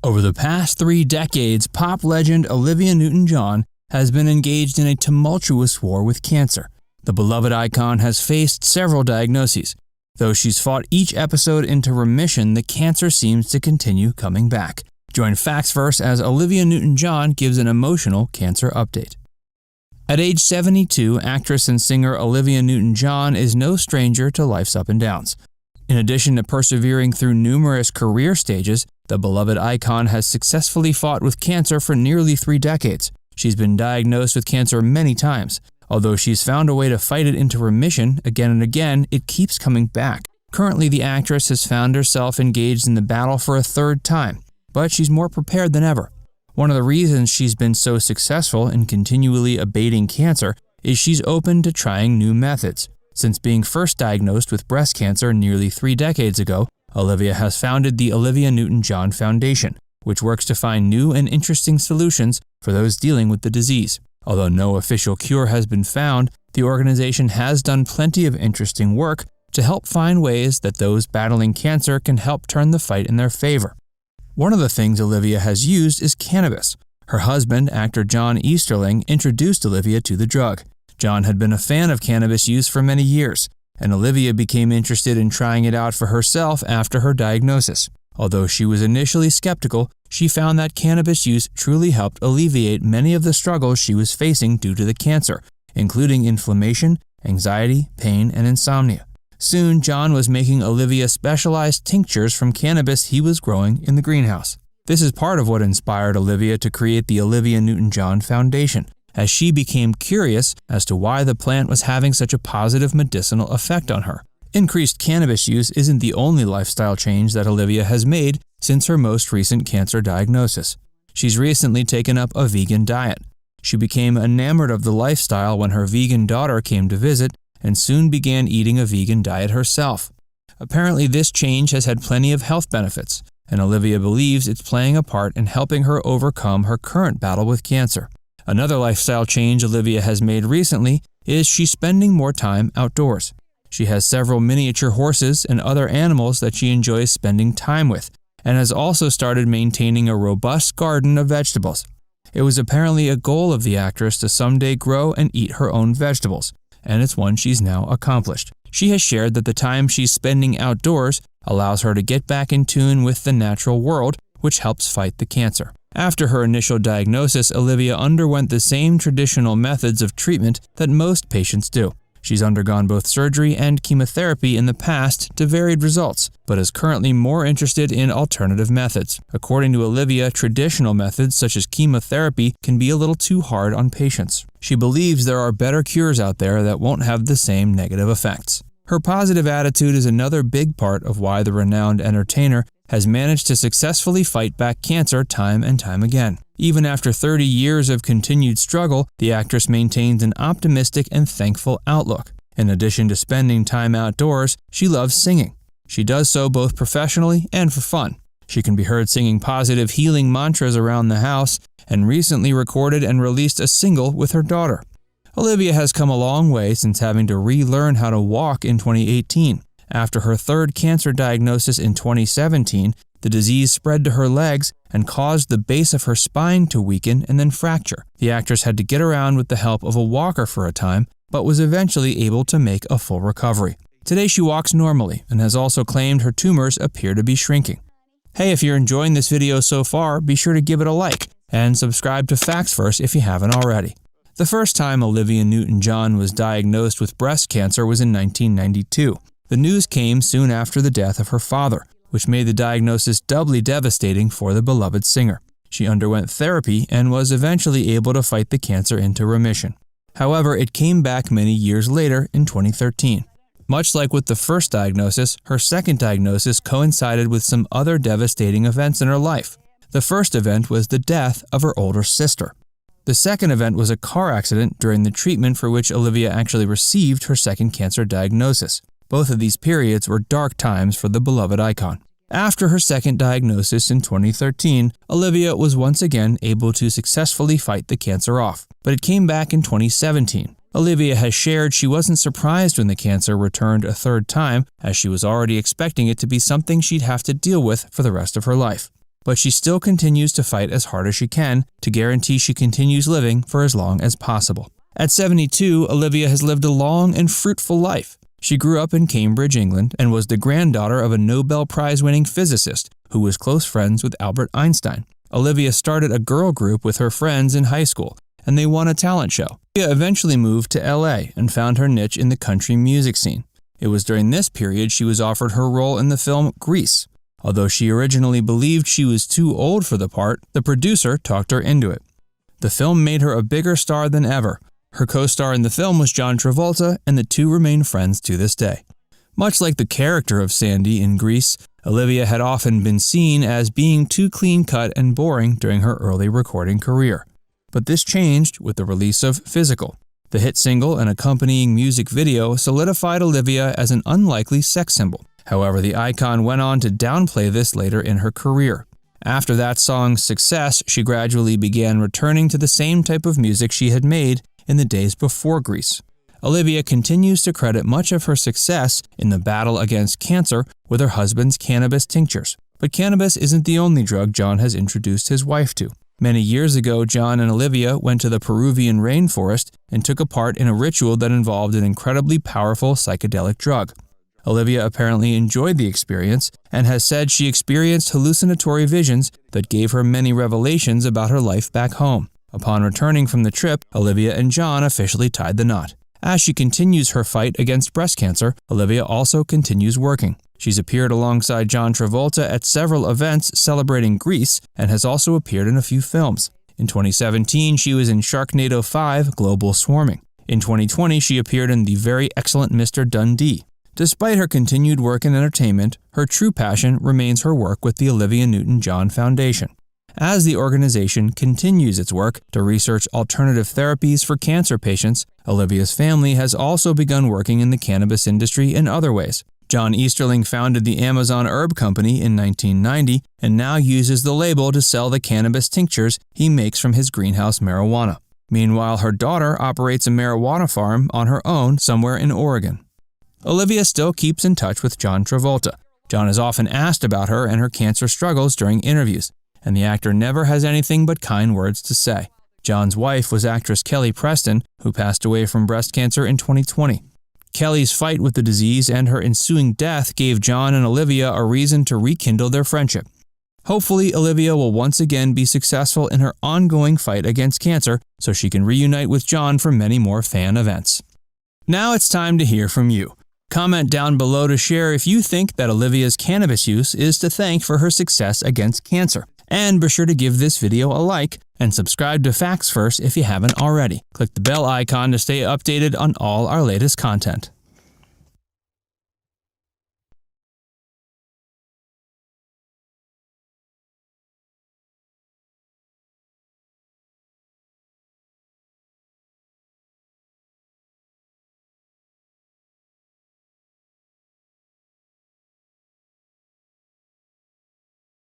Over the past 3 decades, pop legend Olivia Newton-John has been engaged in a tumultuous war with cancer. The beloved icon has faced several diagnoses. Though she's fought each episode into remission, the cancer seems to continue coming back. Join Factsverse as Olivia Newton-John gives an emotional cancer update. At age 72, actress and singer Olivia Newton-John is no stranger to life's up and downs. In addition to persevering through numerous career stages, the beloved icon has successfully fought with cancer for nearly 3 decades. She's been diagnosed with cancer many times. Although she's found a way to fight it into remission again and again, it keeps coming back. Currently, the actress has found herself engaged in the battle for a 3rd time, but she's more prepared than ever. One of the reasons she's been so successful in continually abating cancer is she's open to trying new methods. Since being first diagnosed with breast cancer nearly 3 decades ago, Olivia has founded the Olivia Newton-John Foundation, which works to find new and interesting solutions for those dealing with the disease. Although no official cure has been found, the organization has done plenty of interesting work to help find ways that those battling cancer can help turn the fight in their favor. One of the things Olivia has used is cannabis. Her husband, actor John Easterling, introduced Olivia to the drug. John had been a fan of cannabis use for many years, and Olivia became interested in trying it out for herself after her diagnosis. Although she was initially skeptical, she found that cannabis use truly helped alleviate many of the struggles she was facing due to the cancer, including inflammation, anxiety, pain, and insomnia. Soon, John was making Olivia specialized tinctures from cannabis he was growing in the greenhouse. This is part of what inspired Olivia to create the Olivia Newton-John Foundation, as she became curious as to why the plant was having such a positive medicinal effect on her. Increased cannabis use isn't the only lifestyle change that Olivia has made since her most recent cancer diagnosis. She's recently taken up a vegan diet. She became enamored of the lifestyle when her vegan daughter came to visit and soon began eating a vegan diet herself. Apparently, this change has had plenty of health benefits, and Olivia believes it's playing a part in helping her overcome her current battle with cancer. Another lifestyle change Olivia has made recently is she's spending more time outdoors. She has several miniature horses and other animals that she enjoys spending time with, and has also started maintaining a robust garden of vegetables. It was apparently a goal of the actress to someday grow and eat her own vegetables, and it's one she's now accomplished. She has shared that the time she's spending outdoors allows her to get back in tune with the natural world, which helps fight the cancer. After her initial diagnosis, Olivia underwent the same traditional methods of treatment that most patients do. She's undergone both surgery and chemotherapy in the past to varied results, but is currently more interested in alternative methods. According to Olivia, traditional methods such as chemotherapy can be a little too hard on patients. She believes there are better cures out there that won't have the same negative effects. Her positive attitude is another big part of why the renowned entertainer has managed to successfully fight back cancer time and time again. Even after 30 years of continued struggle, the actress maintains an optimistic and thankful outlook. In addition to spending time outdoors, she loves singing. She does so both professionally and for fun. She can be heard singing positive healing mantras around the house, and recently recorded and released a single with her daughter. Olivia has come a long way since having to relearn how to walk in 2018. After her 3rd cancer diagnosis in 2017, the disease spread to her legs and caused the base of her spine to weaken and then fracture. The actress had to get around with the help of a walker for a time, but was eventually able to make a full recovery. Today she walks normally and has also claimed her tumors appear to be shrinking. Hey, if you're enjoying this video so far, be sure to give it a like and subscribe to Factsverse if you haven't already. The first time Olivia Newton-John was diagnosed with breast cancer was in 1992. The news came soon after the death of her father, which made the diagnosis doubly devastating for the beloved singer. She underwent therapy and was eventually able to fight the cancer into remission. However, it came back many years later in 2013. Much like with the first diagnosis, her second diagnosis coincided with some other devastating events in her life. The first event was the death of her older sister. The second event was a car accident during the treatment for which Olivia actually received her second cancer diagnosis. Both of these periods were dark times for the beloved icon. After her second diagnosis in 2013, Olivia was once again able to successfully fight the cancer off, but it came back in 2017. Olivia has shared she wasn't surprised when the cancer returned a 3rd time, as she was already expecting it to be something she'd have to deal with for the rest of her life. but she still continues to fight as hard as she can to guarantee she continues living for as long as possible. At 72, Olivia has lived a long and fruitful life. She grew up in Cambridge, England, and was the granddaughter of a Nobel Prize-winning physicist who was close friends with Albert Einstein. Olivia started a girl group with her friends in high school, and they won a talent show. Olivia eventually moved to LA and found her niche in the country music scene. It was during this period she was offered her role in the film Grease. Although she originally believed she was too old for the part, the producer talked her into it. The film made her a bigger star than ever. Her co-star in the film was John Travolta, and the two remain friends to this day. Much like the character of Sandy in Grease, Olivia had often been seen as being too clean-cut and boring during her early recording career. But this changed with the release of Physical. The hit single and accompanying music video solidified Olivia as an unlikely sex symbol. However, the icon went on to downplay this later in her career. After that song's success, she gradually began returning to the same type of music she had made in the days before Grease. Olivia continues to credit much of her success in the battle against cancer with her husband's cannabis tinctures. But cannabis isn't the only drug John has introduced his wife to. Many years ago, John and Olivia went to the Peruvian rainforest and took a part in a ritual that involved an incredibly powerful psychedelic drug. Olivia apparently enjoyed the experience and has said she experienced hallucinatory visions that gave her many revelations about her life back home. Upon returning from the trip, Olivia and John officially tied the knot. As she continues her fight against breast cancer, Olivia also continues working. She's appeared alongside John Travolta at several events celebrating Grease and has also appeared in a few films. In 2017, she was in Sharknado 5: Global Swarming. In 2020, she appeared in the very excellent Mr. Dundee. Despite her continued work in entertainment, her true passion remains her work with the Olivia Newton-John Foundation. As the organization continues its work to research alternative therapies for cancer patients, Olivia's family has also begun working in the cannabis industry in other ways. John Easterling founded the Amazon Herb Company in 1990 and now uses the label to sell the cannabis tinctures he makes from his greenhouse marijuana. Meanwhile, her daughter operates a marijuana farm on her own somewhere in Oregon. Olivia still keeps in touch with John Travolta. John is often asked about her and her cancer struggles during interviews, and the actor never has anything but kind words to say. John's wife was actress Kelly Preston, who passed away from breast cancer in 2020. Kelly's fight with the disease and her ensuing death gave John and Olivia a reason to rekindle their friendship. Hopefully, Olivia will once again be successful in her ongoing fight against cancer so she can reunite with John for many more fan events. Now it's time to hear from you. Comment down below to share if you think that Olivia's cannabis use is to thank for her success against cancer. And be sure to give this video a like and subscribe to Facts First if you haven't already. Click the bell icon to stay updated on all our latest content.